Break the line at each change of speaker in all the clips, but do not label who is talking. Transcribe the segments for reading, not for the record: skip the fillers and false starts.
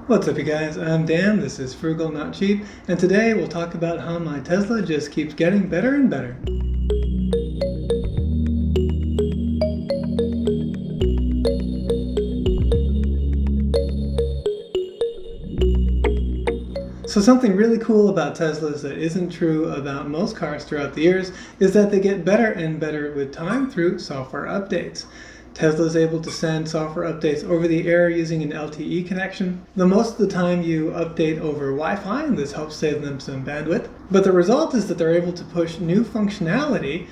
What's up you guys, I'm Dan, this is Frugal Not Cheap, and today we'll talk about how my Tesla just keeps getting better and better. So something really cool about Teslas that isn't true about most cars throughout the years is that they get better and better with time through software updates. Tesla is able to send software updates over the air using an LTE connection. Though most of the time you update over Wi-Fi, and this helps save them some bandwidth. But the result is that they're able to push new functionality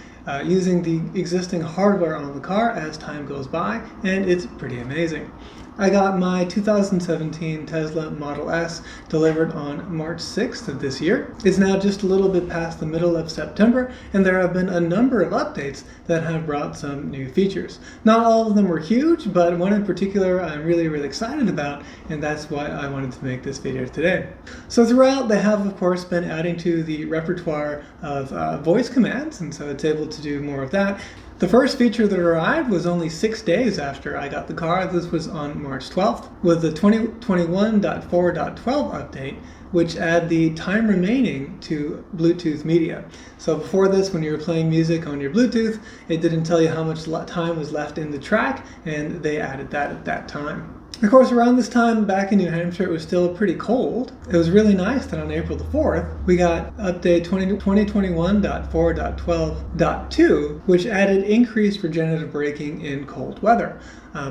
using the existing hardware on the car as time goes by, and it's pretty amazing. I got my 2017 Tesla Model S delivered on March 6th of this year. It's now just a little bit past the middle of September, and there have been a number of updates that have brought some new features. Not all of them were huge, but one in particular I'm really excited about, and that's why I wanted to make this video today. So throughout, they have of course been adding to the repertoire of voice commands, and so it's able to do more of that. The first feature that arrived was only 6 days after I got the car. This was on March 12th with the 2021.4.12 update, which add the time remaining to Bluetooth media. So before this, when you were playing music on your Bluetooth, it didn't tell you how much time was left in the track, and they added that at that time. Of course, around this time back in New Hampshire, it was still pretty cold. It was really nice that on April the 4th, we got update 2021.4.12.2, which added increased regenerative braking in cold weather.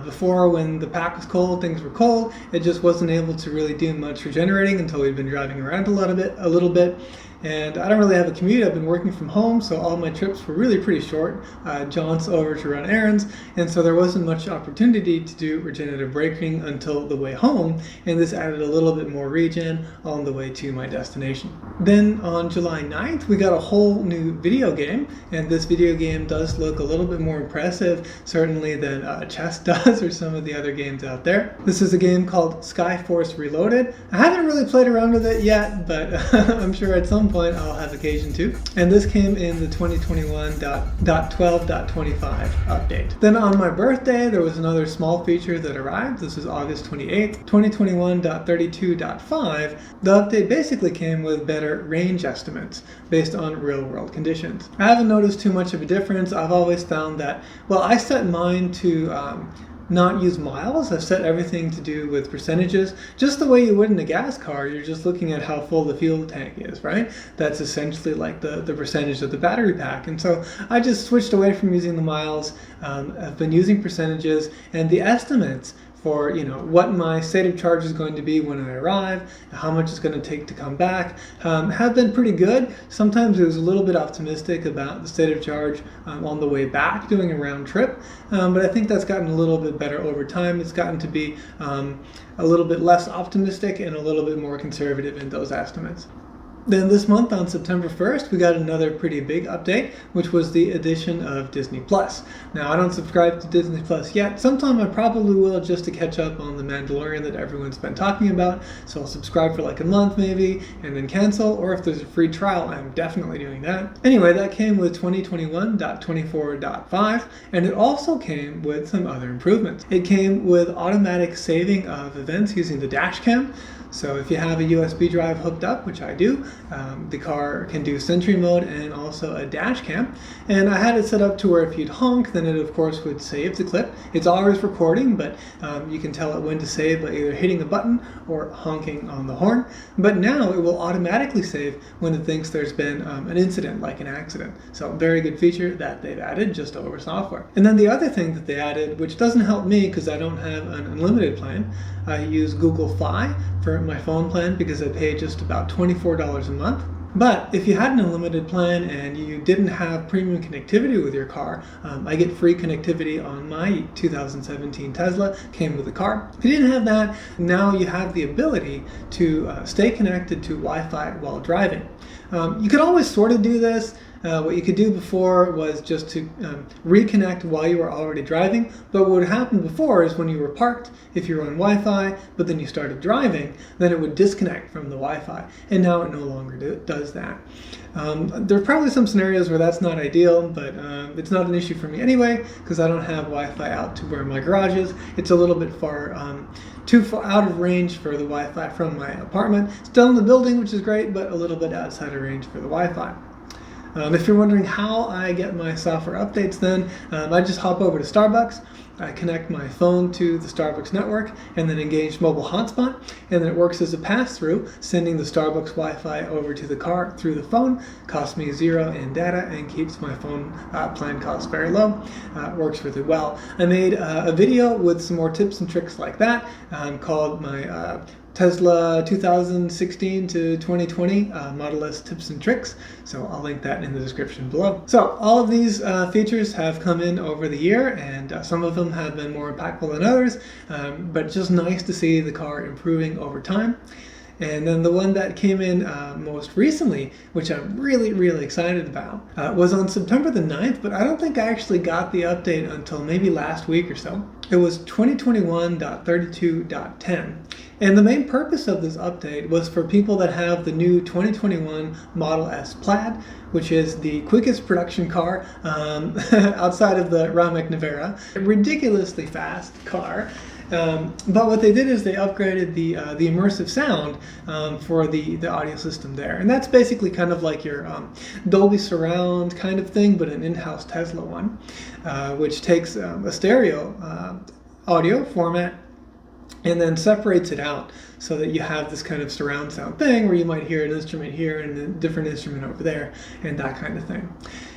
Before, when the pack was cold, things were cold, it just wasn't able to really do much regenerating until we'd been driving around a little bit. And I don't really have a commute. I've been working from home, so all my trips were really pretty short. Jaunts over to run errands, and so there wasn't much opportunity to do regenerative braking until the way home, and this added a little bit more regen on the way to my destination. Then on July 9th, we got a whole new video game, and this video game does look a little bit more impressive, certainly than Chess does or some of the other games out there. This is a game called Skyforce Reloaded. I haven't really played around with it yet, but I'm sure at some point I'll have occasion to. And this came in the 2021.12.25 update. Then on my birthday, there was another small feature that arrived. This is August 28th, 2021.32.5. The update basically came with better range estimates based on real-world conditions. I haven't noticed too much of a difference. I've always found that, well, I set mine to not use miles. I've set everything to do with percentages, just the way you would in a gas car. You're just looking at how full the fuel tank is, right? That's essentially like the percentage of the battery pack. And so I just switched away from using the miles. I've been using percentages, and the estimates for what my state of charge is going to be when I arrive, how much it's going to take to come back, have been pretty good. Sometimes it was a little bit optimistic about the state of charge on the way back doing a round trip, but I think that's gotten a little bit better over time. It's gotten to be a little bit less optimistic and a little bit more conservative in those estimates. Then this month on September 1st, we got another pretty big update, which was the addition of Disney Plus. Now, I don't subscribe to Disney Plus yet. Sometime I probably will, just to catch up on The Mandalorian that everyone's been talking about. So I'll subscribe for like a month maybe, and then cancel, or if there's a free trial, I'm definitely doing that. Anyway, that came with 2021.24.5, and it also came with some other improvements. It came with automatic saving of events using the dash cam. So if you have a USB drive hooked up, which I do, the car can do Sentry mode and also a dash cam. And I had it set up to where if you'd honk, then it of course would save the clip. It's always recording, but you can tell it when to save by either hitting a button or honking on the horn. But now it will automatically save when it thinks there's been an incident, like an accident. So very good feature that they've added just over software. And then the other thing that they added, which doesn't help me because I don't have an unlimited plan, I use Google Fi for my phone plan because I pay just about $24 a month. But if you had an unlimited plan and you didn't have premium connectivity with your car, I get free connectivity on my 2017 Tesla, came with the car. If you didn't have that, now you have the ability to stay connected to Wi-Fi while driving. You could always sort of do this. What you could do before was just to reconnect while you were already driving, but what would happen before is when you were parked, if you were on Wi-Fi, but then you started driving, then it would disconnect from the Wi-Fi, and now it no longer does that. There are probably some scenarios where that's not ideal, but it's not an issue for me anyway, because I don't have Wi-Fi out to where my garage is. It's a little bit too far out of range for the Wi-Fi from my apartment. Still in the building, which is great, but a little bit outside of range for the Wi-Fi. If you're wondering how I get my software updates, then I just hop over to Starbucks. I connect my phone to the Starbucks network and then engage mobile hotspot, and then it works as a pass-through, sending the Starbucks Wi-Fi over to the car through the phone. Costs me $0 in data and keeps my phone plan costs very low. It works really well. I made a video with some more tips and tricks like that called my Tesla 2016 to 2020 Model S tips and tricks, so I'll link that in the description below. So all of these features have come in over the year, and some of them have been more impactful than others, but it's just nice to see the car improving over time. And then the one that came in most recently, which I'm really, really excited about, was on September the 9th, but I don't think I actually got the update until maybe last week or so. It was 2021.32.10. And the main purpose of this update was for people that have the new 2021 Model S Plaid, which is the quickest production car outside of the Ramek Navara. A ridiculously fast car. But what they did is they upgraded the immersive sound for the audio system there. And that's basically kind of like your Dolby Surround kind of thing, but an in-house Tesla one, which takes a stereo audio format and then separates it out so that you have this kind of surround sound thing where you might hear an instrument here and a different instrument over there and that kind of thing.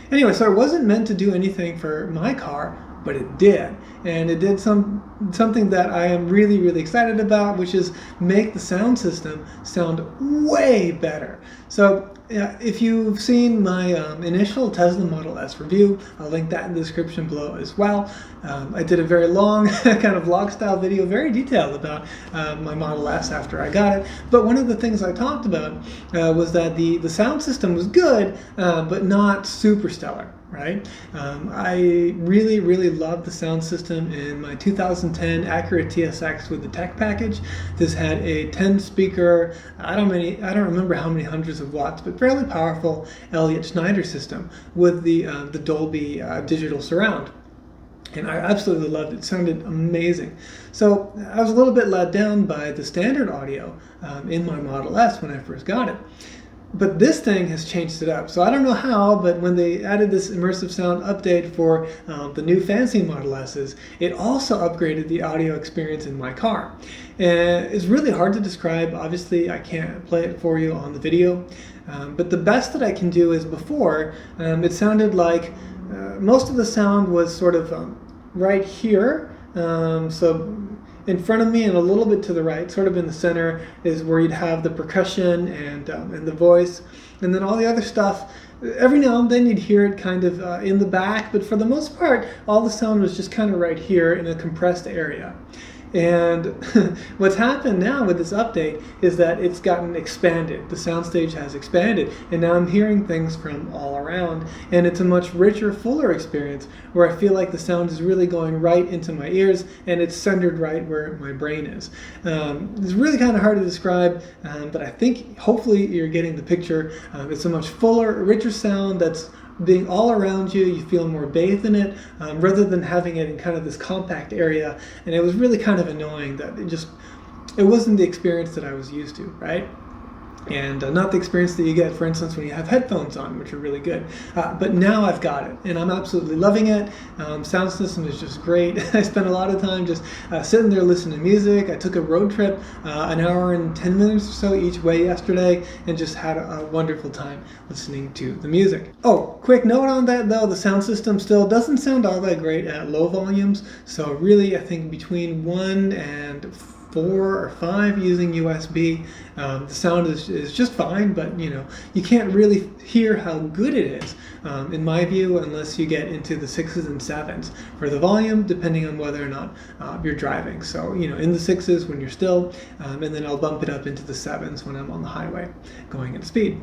Anyway, so it wasn't meant to do anything for my car, but it did. And it did something that I am really, really excited about, which is make the sound system sound way better. So if you've seen my initial Tesla Model S review, I'll link that in the description below as well. I did a very long kind of vlog style video, very detailed about my Model S after I got it. But one of the things I talked about was that the sound system was good, but not super stellar. Right? I really, really love the sound system in my 2010 Acura TSX with the tech package. This had a 10-speaker, I don't remember how many hundreds of watts, but fairly powerful Elliott Schneider system with the Dolby digital surround. And I absolutely loved it. It sounded amazing. So I was a little bit let down by the standard audio in my Model S when I first got it. But this thing has changed it up. So I don't know how, but when they added this immersive sound update for the new fancy Model S's, it also upgraded the audio experience in my car. And it's really hard to describe. Obviously, I can't play it for you on the video. But the best that I can do is before, it sounded like most of the sound was sort of right here. So in front of me and a little bit to the right, sort of in the center, is where you'd have the percussion and the voice. And then all the other stuff, every now and then you'd hear it kind of in the back, but for the most part, all the sound was just kind of right here in a compressed area. And what's happened now with this update is that it's gotten expanded. The soundstage has expanded, and now I'm hearing things from all around, and it's a much richer, fuller experience where I feel like the sound is really going right into my ears, and it's centered right where my brain is. It's really kind of hard to describe, but I think hopefully you're getting the picture. It's a much fuller, richer sound that's being all around you. You feel more bathed in it rather than having it in kind of this compact area. And it was really kind of annoying that it wasn't the experience that I was used to, right? And not the experience that you get, for instance, when you have headphones on, which are really good. But now I've got it, and I'm absolutely loving it. Sound system is just great. I spent a lot of time just sitting there listening to music. I took a road trip, an hour and 10 minutes or so each way yesterday, and just had a wonderful time listening to the music. Oh, quick note on that though, the sound system still doesn't sound all that great at low volumes. So really, I think between 1 and 4 or 5 using USB. The sound is just fine, but you can't really hear how good it is, in my view, unless you get into the 6s and 7s for the volume, depending on whether or not you're driving. So in the 6s when you're still, and then I'll bump it up into the 7s when I'm on the highway going at speed.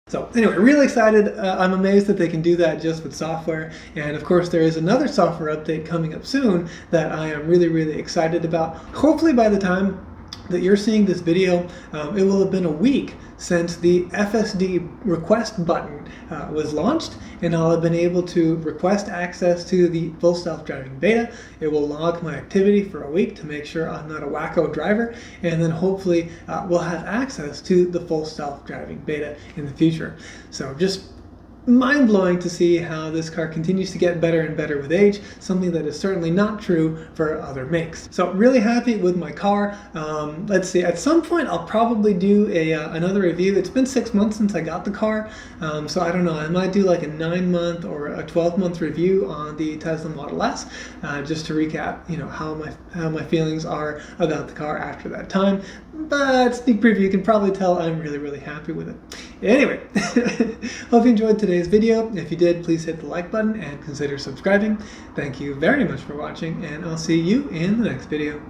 So anyway, really excited. I'm amazed that they can do that just with software. And of course, there is another software update coming up soon that I am really, really excited about. Hopefully by the time that you're seeing this video, it will have been a week since the FSD request button was launched, and I'll have been able to request access to the full self-driving beta. It will log my activity for a week to make sure I'm not a wacko driver, and then hopefully we'll have access to the full self-driving beta in the future. So just mind-blowing to see how this car continues to get better and better with age, something that is certainly not true for other makes. So really happy with my car. Let's see, at some point I'll probably do another review. It's been 6 months since I got the car, so I don't know, I might do like a 9-month or a 12-month review on the Tesla Model S, just to recap, you know, how my feelings are about the car after that time. But sneak preview, you can probably tell I'm really, really happy with it. Anyway, hope you enjoyed today's video. If you did, please hit the like button and consider subscribing. Thank you very much for watching, and I'll see you in the next video.